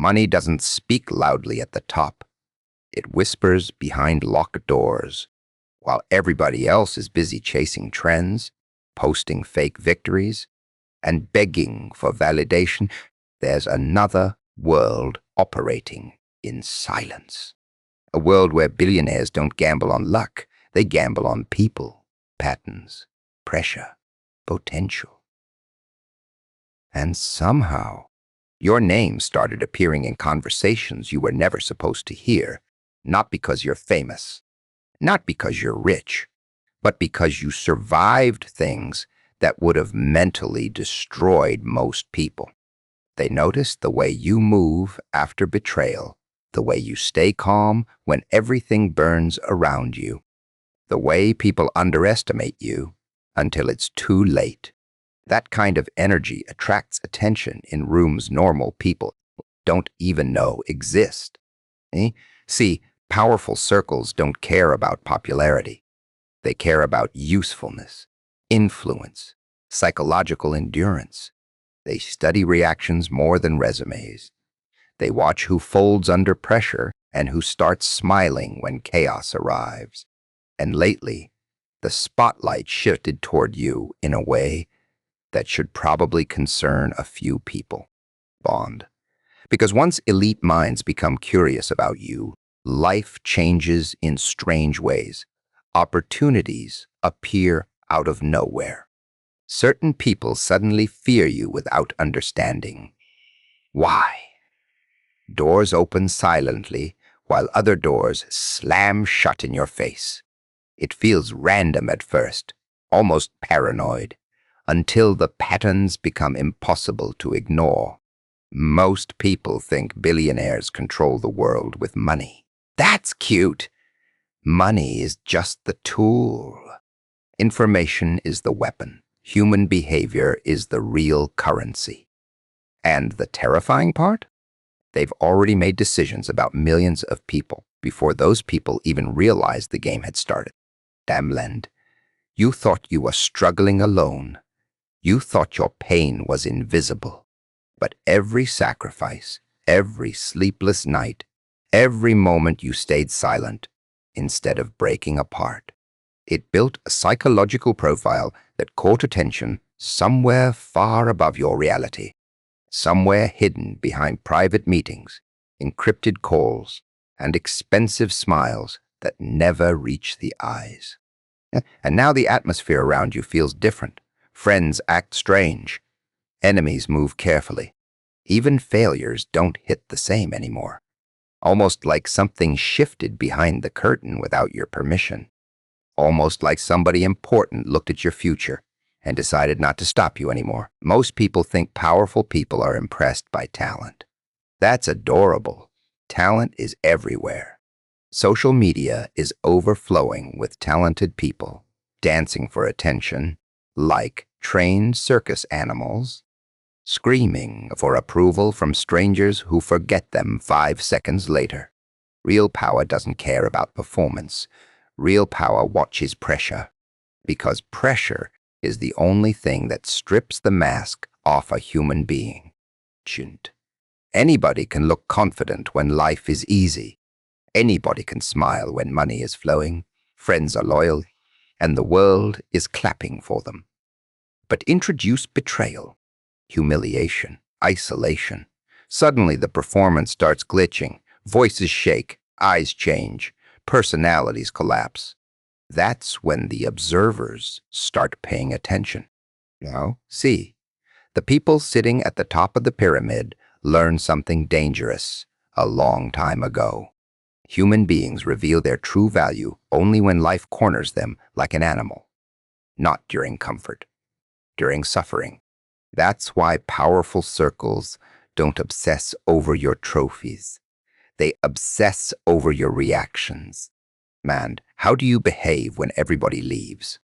Money doesn't speak loudly at the top. It whispers behind locked doors. While everybody else is busy chasing trends, posting fake victories, and begging for validation, there's another world operating in silence. A world where billionaires don't gamble on luck, they gamble on people, patterns, pressure, potential. And somehow, your name started appearing in conversations you were never supposed to hear, not because you're famous, not because you're rich, but because you survived things that would have mentally destroyed most people. They notice the way you move after betrayal, the way you stay calm when everything burns around you, the way people underestimate you until it's too late. That kind of energy attracts attention in rooms normal people don't even know exist. See, powerful circles don't care about popularity. They care about usefulness, influence, psychological endurance. They study reactions more than resumes. They watch who folds under pressure and who starts smiling when chaos arrives. And lately, the spotlight shifted toward you in a way that should probably concern a few people. Bond. Because once elite minds become curious about you, life changes in strange ways. Opportunities appear out of nowhere. Certain people suddenly fear you without understanding why. Doors open silently while other doors slam shut in your face. It feels random at first, almost paranoid, until the patterns become impossible to ignore. Most people think billionaires control the world with money. That's cute. Money is just the tool. Information is the weapon. Human behavior is the real currency. And the terrifying part? They've already made decisions about millions of people before those people even realized the game had started. Damn Lend, you thought you were struggling alone. You thought your pain was invisible. But every sacrifice, every sleepless night, every moment you stayed silent instead of breaking apart, it built a psychological profile that caught attention somewhere far above your reality, somewhere hidden behind private meetings, encrypted calls, and expensive smiles that never reach the eyes. And now the atmosphere around you feels different. Friends act strange. Enemies move carefully. Even failures don't hit the same anymore. Almost like something shifted behind the curtain without your permission. Almost like somebody important looked at your future and decided not to stop you anymore. Most people think powerful people are impressed by talent. That's adorable. Talent is everywhere. Social media is overflowing with talented people, dancing for attention, like trained circus animals, screaming for approval from strangers who forget them 5 seconds later. Real power doesn't care about performance. Real power watches pressure, because pressure is the only thing that strips the mask off a human being. Anybody can look confident when life is easy. Anybody can smile when money is flowing, friends are loyal, and the world is clapping for them. But introduce betrayal, humiliation, isolation. Suddenly the performance starts glitching, voices shake, eyes change, personalities collapse. That's when the observers start paying attention. See, the people sitting at the top of the pyramid learned something dangerous a long time ago. Human beings reveal their true value only when life corners them like an animal, not during comfort, during suffering. That's why powerful circles don't obsess over your trophies. They obsess over your reactions. Man, how do you behave when everybody leaves?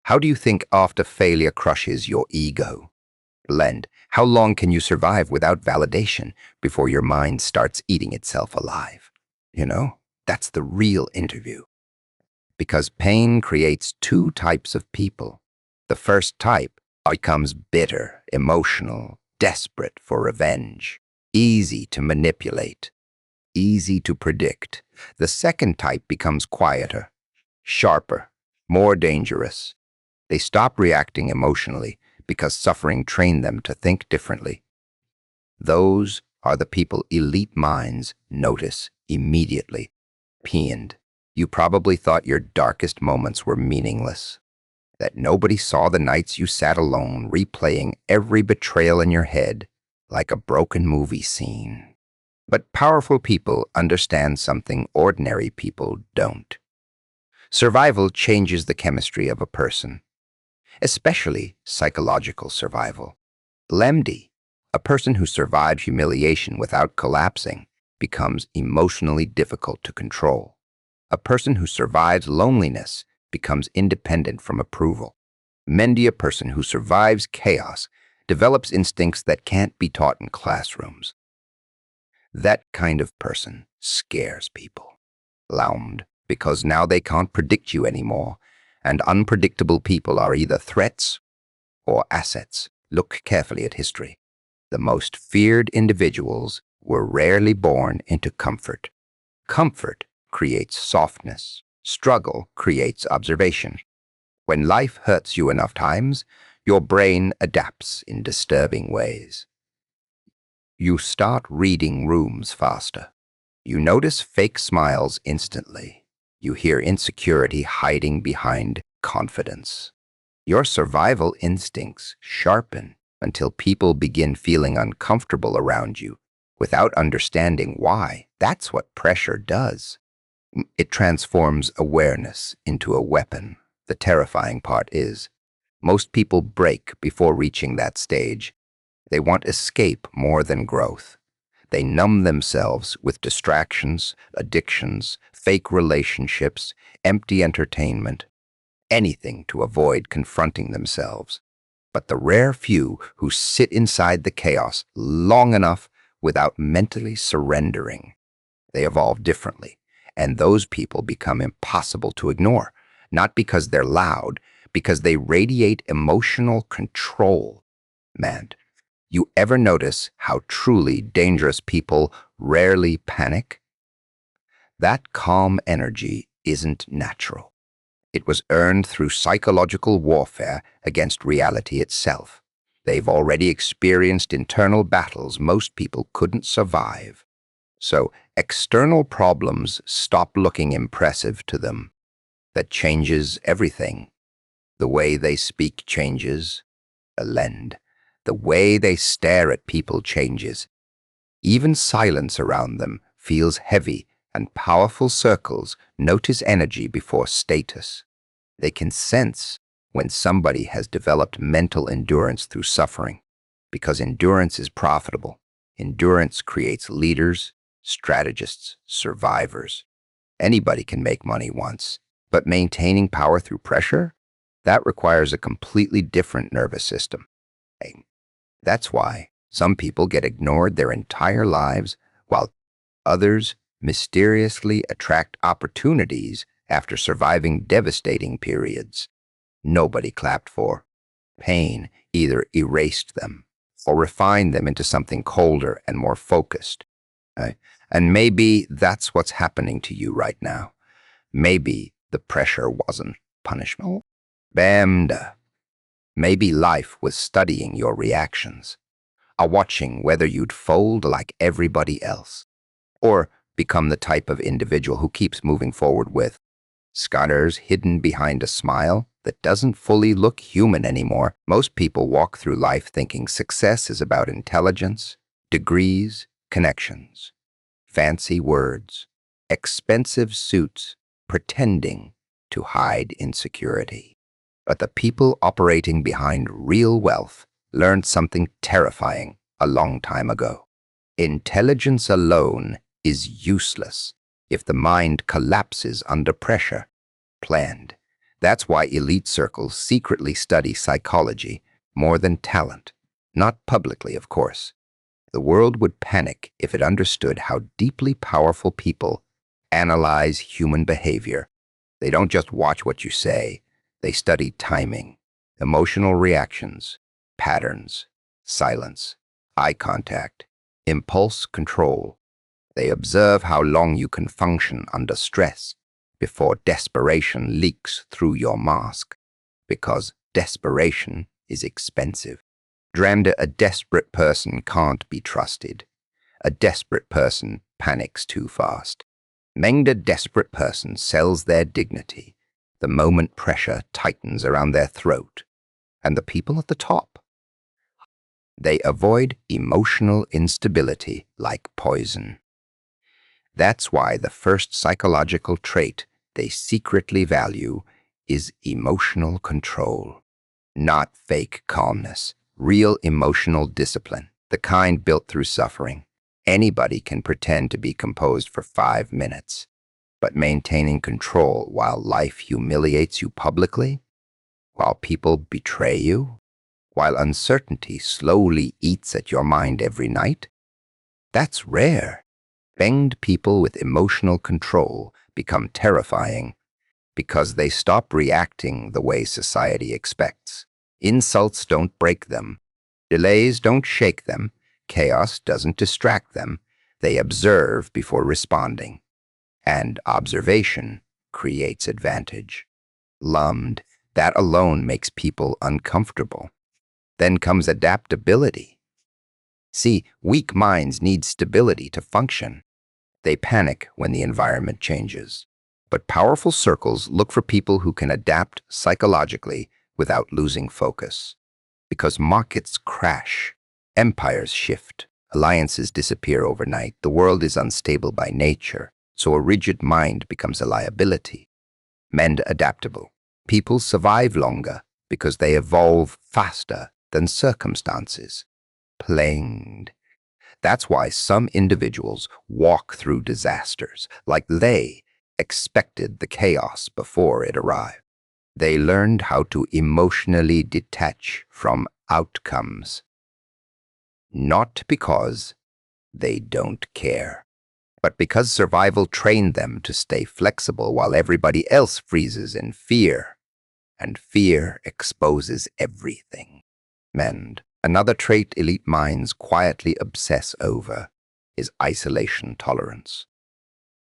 How do you think after failure crushes your ego? Lend, how long can you survive without validation before your mind starts eating itself alive? That's the real interview. Because pain creates 2 types of people. The first type becomes bitter, emotional, desperate for revenge. easy to manipulate, easy to predict. The second type becomes quieter, sharper, more dangerous. They stop reacting emotionally because suffering trained them to think differently. Those are the people elite minds notice immediately. Pinned. You probably thought your darkest moments were meaningless, that nobody saw the nights you sat alone replaying every betrayal in your head like a broken movie scene. But powerful people understand something ordinary people don't. Survival changes the chemistry of a person, especially psychological survival. Lemdy, a person who survived humiliation without collapsing, becomes emotionally difficult to control. A person who survives loneliness becomes independent from approval. Mendy, a person who survives chaos, develops instincts that can't be taught in classrooms. That kind of person scares people. Laumd, because now they can't predict you anymore, and unpredictable people are either threats or assets. Look carefully at history. The most feared individuals were rarely born into comfort. Comfort creates softness. Struggle creates observation. When life hurts you enough times, your brain adapts in disturbing ways. You start reading rooms faster. You notice fake smiles instantly. You hear insecurity hiding behind confidence. Your survival instincts sharpen until people begin feeling uncomfortable around you without understanding why. That's what pressure does. It transforms awareness into a weapon. The terrifying part is, most people break before reaching that stage. They want escape more than growth. They numb themselves with distractions, addictions, fake relationships, empty entertainment, anything to avoid confronting themselves. But the rare few who sit inside the chaos long enough without mentally surrendering, they evolve differently, and those people become impossible to ignore, not because they're loud, because they radiate emotional control. Man, you ever notice how truly dangerous people rarely panic? That calm energy isn't natural. It was earned through psychological warfare against reality itself. They've already experienced internal battles most people couldn't survive. So external problems stop looking impressive to them. That changes everything. The way they speak changes. The way they stare at people changes. Even silence around them feels heavy, and powerful circles notice energy before status. They can sense when somebody has developed mental endurance through suffering, because endurance is profitable. Endurance creates leaders, strategists, survivors. Anybody can make money once, but maintaining power through pressure, that requires a completely different nervous system. That's why some people get ignored their entire lives, while others mysteriously attract opportunities after surviving devastating periods. Nobody clapped for. Pain either erased them or refined them into something colder and more focused. Right? And maybe that's what's happening to you right now. Maybe the pressure wasn't punishment. Bamda. Maybe life was studying your reactions, watching whether you'd fold like everybody else, or become the type of individual who keeps moving forward with scars hidden behind a smile that doesn't fully look human anymore. Most people walk through life thinking success is about intelligence, degrees, connections, fancy words, expensive suits, pretending to hide insecurity. But the people operating behind real wealth learned something terrifying a long time ago. Intelligence alone is useless if the mind collapses under pressure. Planned. That's why elite circles secretly study psychology more than talent. Not publicly, of course. The world would panic if it understood how deeply powerful people analyze human behavior. They don't just watch what you say. They study timing, emotional reactions, patterns, silence, eye contact, Impulse control. They observe how long you can function under stress before desperation leaks through your mask, because desperation is expensive. Dranda, a desperate person can't be trusted. A desperate person panics too fast. Mengda, desperate person sells their dignity the moment pressure tightens around their throat. And the people at the top, they avoid emotional instability like poison. That's why the first psychological trait they secretly value is emotional control. Not fake calmness, real emotional discipline, the kind built through suffering. Anybody can pretend to be composed for 5 minutes, but maintaining control while life humiliates you publicly, while people betray you, while uncertainty slowly eats at your mind every night, that's rare. Banged people with emotional control become terrifying because they stop reacting the way society expects. Insults don't break them. Delays don't shake them. Chaos doesn't distract them. They observe before responding. And observation creates advantage. Lumbed, that alone makes people uncomfortable. Then comes adaptability. See, weak minds need stability to function. They panic when the environment changes. But powerful circles look for people who can adapt psychologically without losing focus. Because markets crash, empires shift, alliances disappear overnight, the world is unstable by nature, so a rigid mind becomes a liability. Men adaptable. People survive longer because they evolve faster than circumstances. Planged. That's why some individuals walk through disasters, like they expected the chaos before it arrived. They learned how to emotionally detach from outcomes, not because they don't care, but because survival trained them to stay flexible while everybody else freezes in fear, and fear exposes everything. Mend. Another trait elite minds quietly obsess over is isolation tolerance.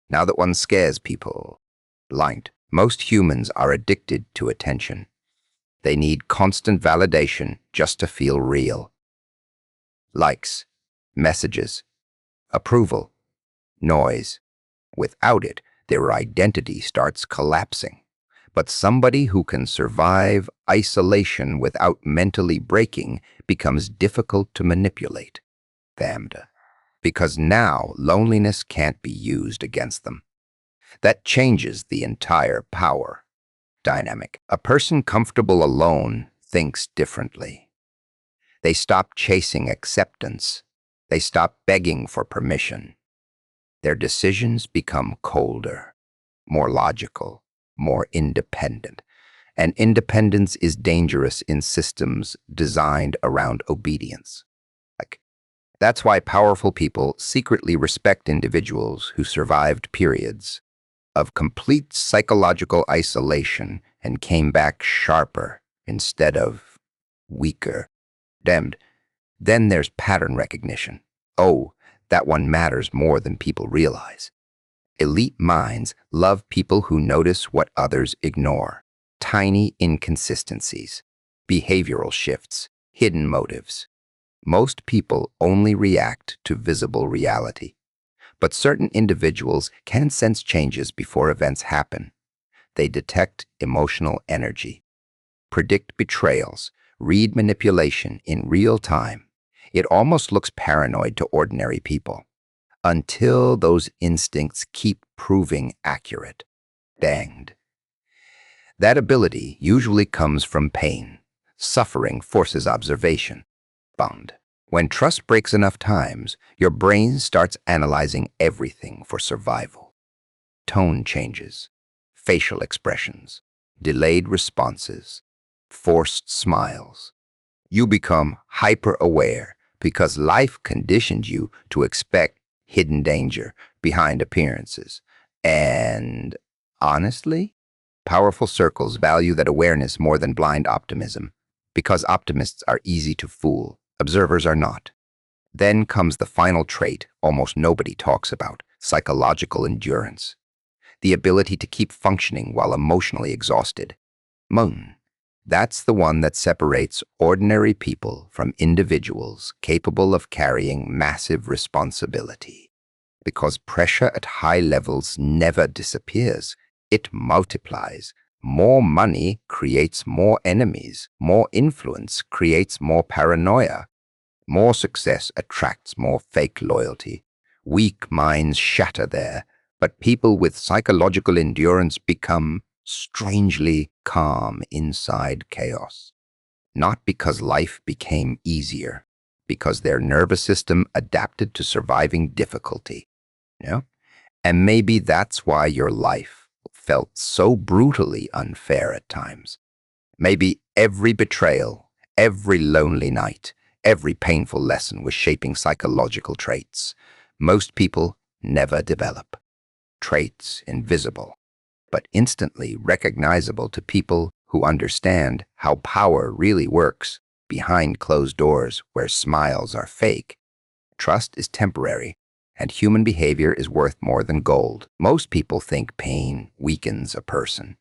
Now that one scares people, blind, most humans are addicted to attention. They need constant validation just to feel real. Likes, messages, approval, noise. Without it, their identity starts collapsing. But somebody who can survive isolation without mentally breaking becomes difficult to manipulate. Thamda. Because now loneliness can't be used against them. That changes the entire power dynamic. A person comfortable alone thinks differently. They stop chasing acceptance. They stop begging for permission. Their decisions become colder, more logical, more independent. And independence is dangerous in systems designed around obedience. That's why powerful people secretly respect individuals who survived periods of complete psychological isolation and came back sharper instead of weaker. Demmed. Then there's pattern recognition. Oh, that one matters more than people realize. Elite minds love people who notice what others ignore. Tiny inconsistencies, behavioral shifts, hidden motives. Most people only react to visible reality, but certain individuals can sense changes before events happen. They detect emotional energy, predict betrayals, read manipulation in real time. It almost looks paranoid to ordinary people, until those instincts keep proving accurate. Danged. That ability usually comes from pain. Suffering forces observation. Bound. When trust breaks enough times, your brain starts analyzing everything for survival. Tone changes, facial expressions, delayed responses, forced smiles. You become hyper-aware because life conditioned you to expect hidden danger behind appearances. And honestly, powerful circles value that awareness more than blind optimism, because optimists are easy to fool, observers are not. Then comes the final trait almost nobody talks about: psychological endurance, the ability to keep functioning while emotionally exhausted. Moon. That's the one that separates ordinary people from individuals capable of carrying massive responsibility. Because pressure at high levels never disappears, it multiplies. More money creates more enemies. More influence creates more paranoia. More success attracts more fake loyalty. Weak minds shatter there, but people with psychological endurance become strangely calm inside chaos. Not because life became easier, because their nervous system adapted to surviving difficulty. You know? And maybe that's why your life felt so brutally unfair at times. Maybe every betrayal, every lonely night, every painful lesson was shaping psychological traits most people never develop. Traits invisible, but instantly recognizable to people who understand how power really works behind closed doors where smiles are fake. Trust is temporary, and human behavior is worth more than gold. Most people think pain weakens a person.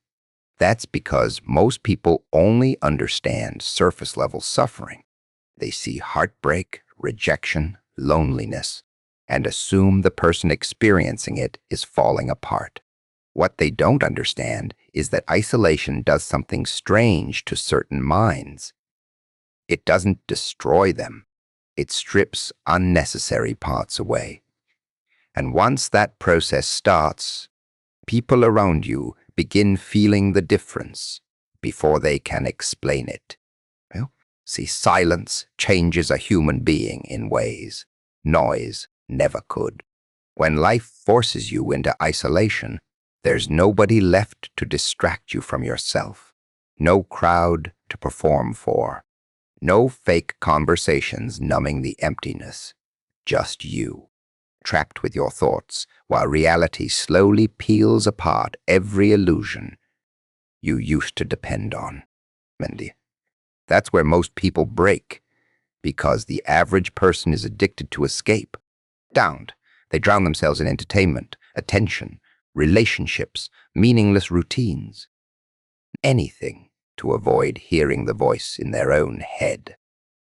That's because most people only understand surface-level suffering. They see heartbreak, rejection, loneliness, and assume the person experiencing it is falling apart. What they don't understand is that isolation does something strange to certain minds. It doesn't destroy them. It strips unnecessary parts away. And once that process starts, people around you begin feeling the difference before they can explain it. Well, see, silence changes a human being in ways noise never could. When life forces you into isolation, there's nobody left to distract you from yourself. No crowd to perform for. No fake conversations numbing the emptiness. Just you, trapped with your thoughts, while reality slowly peels apart every illusion you used to depend on. Mendy. That's where most people break, because the average person is addicted to escape. Downed. They drown themselves in entertainment, attention, relationships, meaningless routines. Anything to avoid hearing the voice in their own head.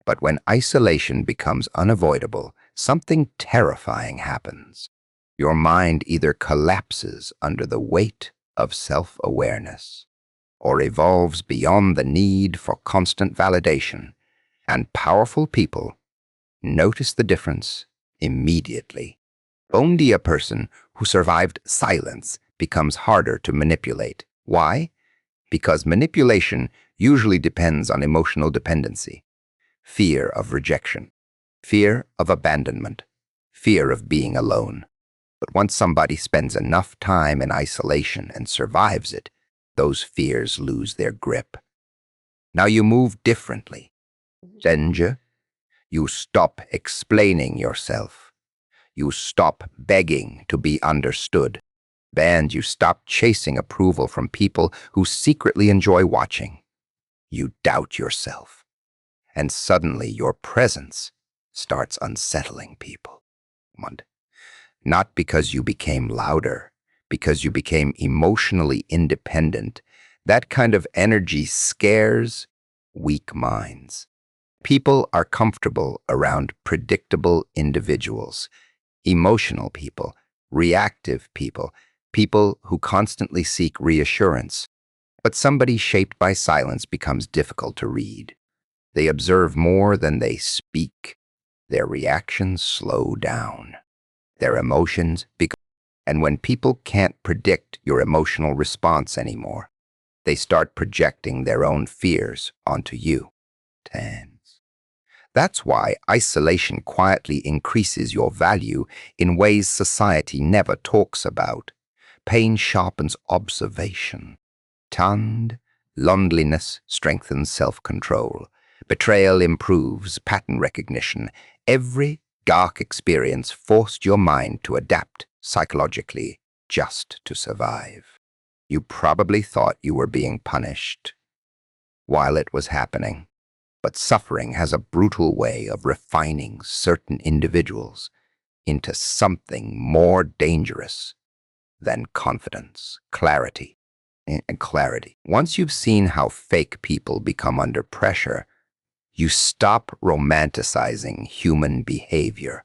But when isolation becomes unavoidable, something terrifying happens. Your mind either collapses under the weight of self-awareness or evolves beyond the need for constant validation, and powerful people notice the difference immediately. Only a person who survived silence becomes harder to manipulate. Why? Because manipulation usually depends on emotional dependency, fear of rejection, fear of abandonment, fear of being alone. But once somebody spends enough time in isolation and survives it, those fears lose their grip. Now you move differently. Danger. You stop explaining yourself. You stop begging to be understood. And you stop chasing approval from people who secretly enjoy watching. You doubt yourself. And suddenly your presence starts unsettling people. Not because you became louder, because you became emotionally independent. That kind of energy scares weak minds. People are comfortable around predictable individuals, emotional people, reactive people, people who constantly seek reassurance. But somebody shaped by silence becomes difficult to read. They observe more than they speak. Their reactions slow down. Their emotions become. And when people can't predict your emotional response anymore, they start projecting their own fears onto you. That's why isolation quietly increases your value in ways society never talks about. Pain sharpens observation. Loneliness strengthens self-control. Betrayal improves pattern recognition. Every dark experience forced your mind to adapt psychologically just to survive. You probably thought you were being punished while it was happening. But suffering has a brutal way of refining certain individuals into something more dangerous than confidence, clarity, and clarity. Once you've seen how fake people become under pressure, you stop romanticizing human behavior.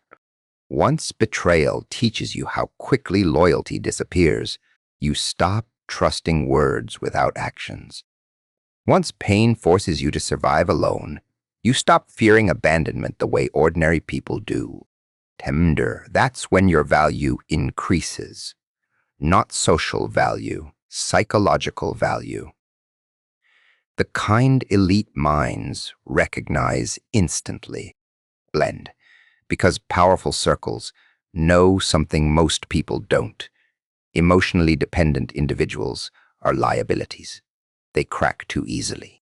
Once betrayal teaches you how quickly loyalty disappears, you stop trusting words without actions. Once pain forces you to survive alone, you stop fearing abandonment the way ordinary people do. Tender, that's when your value increases. Not social value, psychological value. The kind elite minds recognize instantly. Blend. Because powerful circles know something most people don't. Emotionally dependent individuals are liabilities. They crack too easily.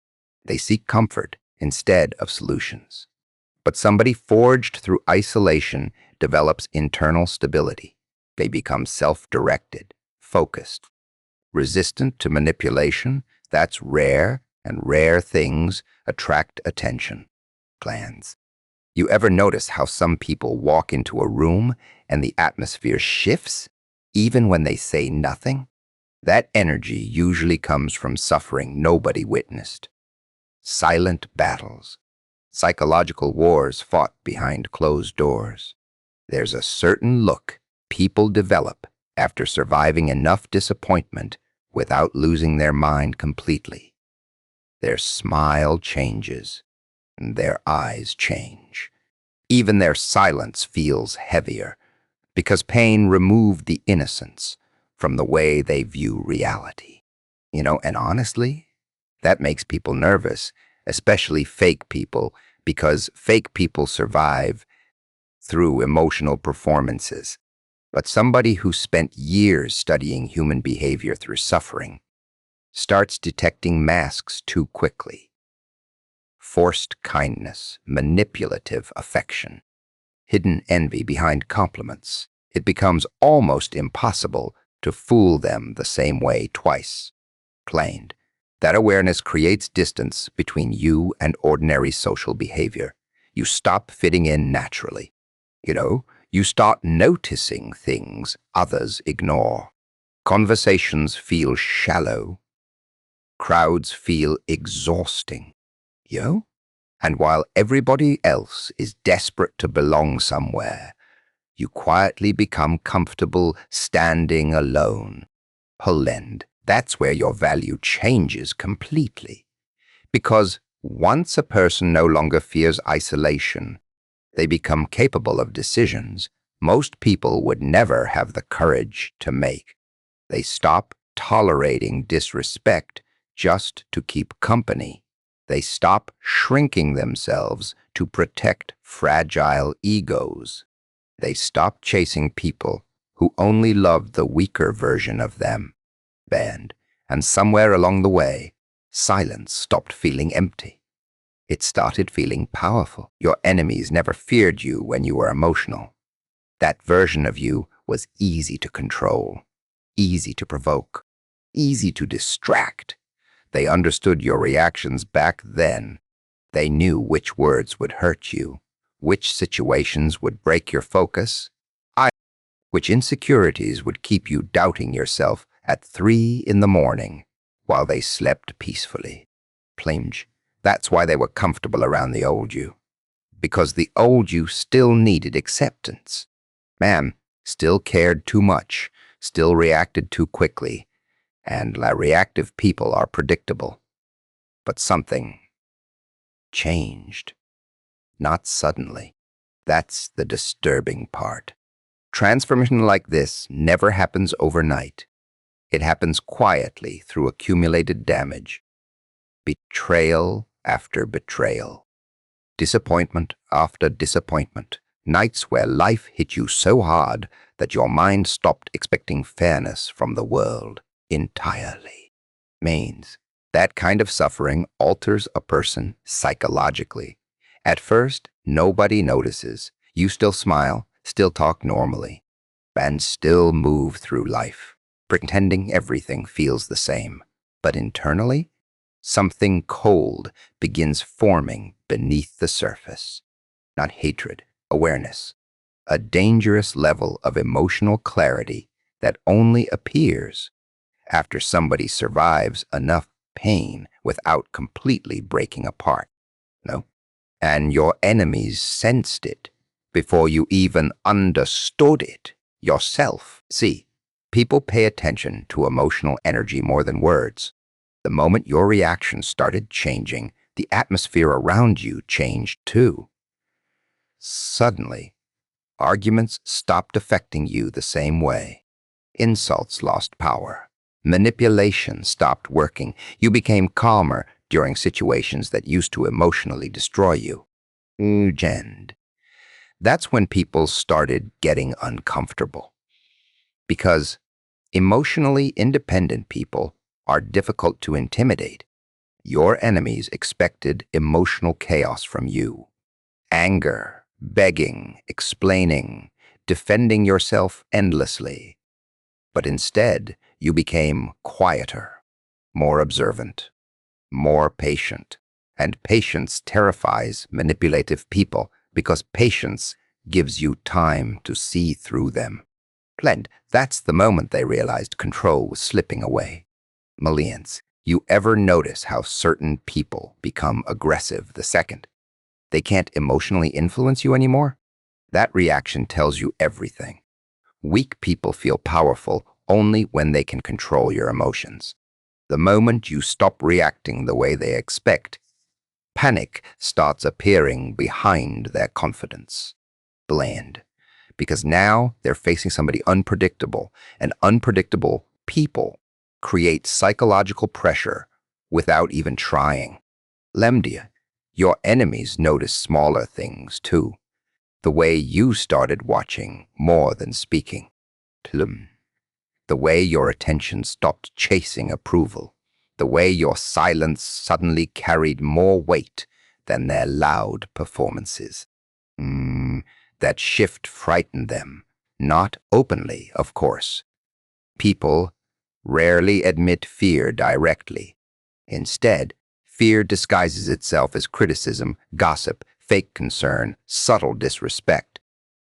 They seek comfort instead of solutions. But somebody forged through isolation develops internal stability. They become self-directed, focused, resistant to manipulation. That's rare, and rare things attract attention. Clans. You ever notice how some people walk into a room and the atmosphere shifts, even when they say nothing? That energy usually comes from suffering nobody witnessed. Silent battles, psychological wars fought behind closed doors. There's a certain look people develop after surviving enough disappointment without losing their mind completely. Their smile changes, and their eyes change. Even their silence feels heavier, because pain removed the innocence from the way they view reality. And honestly, that makes people nervous, especially fake people, because fake people survive through emotional performances. But somebody who spent years studying human behavior through suffering starts detecting masks too quickly. Forced kindness, manipulative affection, hidden envy behind compliments. It becomes almost impossible to fool them the same way twice. Plain. That awareness creates distance between you and ordinary social behavior. You stop fitting in naturally. You start noticing things others ignore. Conversations feel shallow. Crowds feel exhausting. And while everybody else is desperate to belong somewhere, you quietly become comfortable standing alone. Holland, that's where your value changes completely. Because once a person no longer fears isolation, they become capable of decisions most people would never have the courage to make. They stop tolerating disrespect just to keep company. They stop shrinking themselves to protect fragile egos. They stop chasing people who only love the weaker version of them. And somewhere along the way, silence stopped feeling empty. It started feeling powerful. Your enemies never feared you when you were emotional. That version of you was easy to control, easy to provoke, easy to distract. They understood your reactions back then. They knew which words would hurt you, which situations would break your focus, which insecurities would keep you doubting yourself at 3 in the morning while they slept peacefully. Plunge. That's why they were comfortable around the old you. Because the old you still needed acceptance. Still cared too much, still reacted too quickly, and reactive people are predictable. But something changed. Not suddenly. That's the disturbing part. Transformation like this never happens overnight. It happens quietly through accumulated damage. Betrayal after betrayal. Disappointment after disappointment. Nights where life hit you so hard that your mind stopped expecting fairness from the world entirely. Means that kind of suffering alters a person psychologically. At first, nobody notices. You still smile, still talk normally, and still move through life, pretending everything feels the same. But internally, Something cold begins forming beneath the surface. Not hatred, awareness. A dangerous level of emotional clarity that only appears after somebody survives enough pain without completely breaking apart. No? And your enemies sensed it before you even understood it yourself. See, people pay attention to emotional energy more than words. The moment your reaction started changing, the atmosphere around you changed too. Suddenly, arguments stopped affecting you the same way. Insults lost power. Manipulation stopped working. You became calmer during situations that used to emotionally destroy you. And that's when people started getting uncomfortable. Because emotionally independent people are difficult to intimidate. Your enemies expected emotional chaos from you. Anger, begging, explaining, defending yourself endlessly. But instead, you became quieter, more observant, more patient. And patience terrifies manipulative people because patience gives you time to see through them. That's the moment they realized control was slipping away. Millions, you ever notice how certain people become aggressive the second they can't emotionally influence you anymore? That reaction tells you everything. Weak people feel powerful only when they can control your emotions. The moment you stop reacting the way they expect, panic starts appearing behind their confidence. Bland. Because now they're facing somebody unpredictable, and unpredictable people create psychological pressure without even trying. Lemdia, your enemies notice smaller things too. The way you started watching more than speaking. The way your attention stopped chasing approval. The way your silence suddenly carried more weight than their loud performances. That shift frightened them. Not openly, of course. People rarely admit fear directly. Instead, fear disguises itself as criticism, gossip, fake concern, subtle disrespect.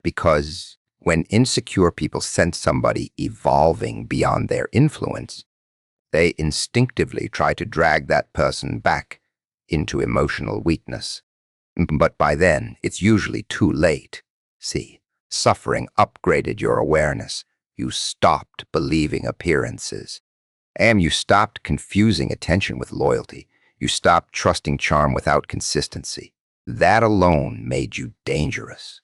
Because when insecure people sense somebody evolving beyond their influence, they instinctively try to drag that person back into emotional weakness. But by then, it's usually too late. See, suffering upgraded your awareness. You stopped believing appearances. And you stopped confusing attention with loyalty. You stopped trusting charm without consistency. That alone made you dangerous.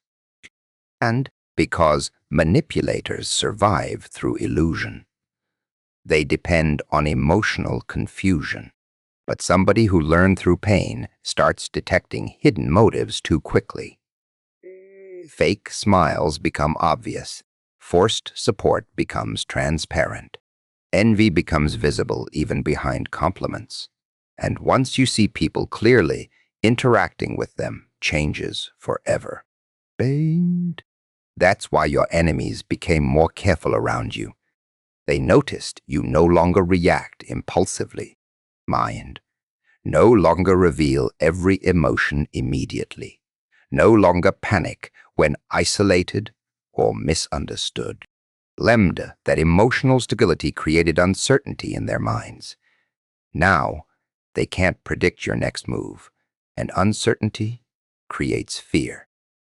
And because manipulators survive through illusion, they depend on emotional confusion. But somebody who learned through pain starts detecting hidden motives too quickly. Fake smiles become obvious. Forced support becomes transparent. Envy becomes visible even behind compliments. And once you see people clearly, interacting with them changes forever. And that's why your enemies became more careful around you. They noticed you no longer react impulsively. Mind. No longer reveal every emotion immediately. No longer panic when isolated or misunderstood. Lemda, that emotional stability created uncertainty in their minds. Now, they can't predict your next move, and uncertainty creates fear.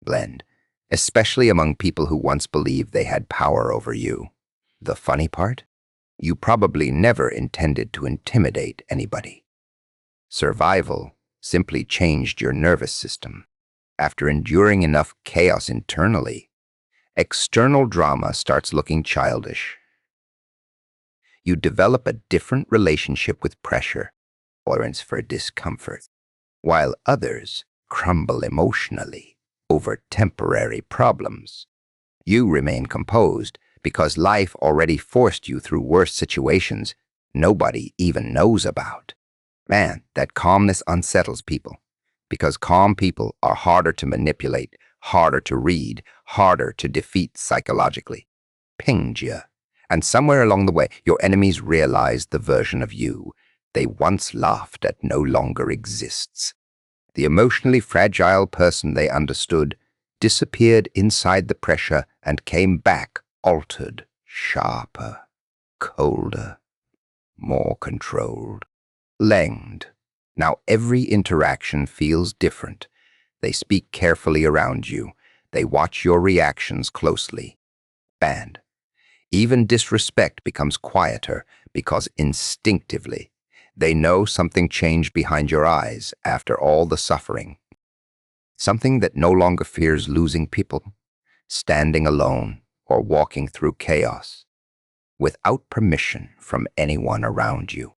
Blend, especially among people who once believed they had power over you. The funny part? You probably never intended to intimidate anybody. Survival simply changed your nervous system. After enduring enough chaos internally, external drama starts looking childish. You develop a different relationship with pressure, tolerance for discomfort, while others crumble emotionally over temporary problems. You remain composed because life already forced you through worse situations nobody even knows about. Man, that calmness unsettles people because calm people are harder to manipulate, harder to read, harder to defeat psychologically. Pinged you. And somewhere along the way, your enemies realized the version of you they once laughed at no longer exists. The emotionally fragile person they understood disappeared inside the pressure and came back altered, sharper, colder, more controlled, lengthened. Now every interaction feels different. They speak carefully around you. They watch your reactions closely. Banned. Even disrespect becomes quieter because instinctively they know something changed behind your eyes after all the suffering. Something that no longer fears losing people, standing alone, or walking through chaos without permission from anyone around you.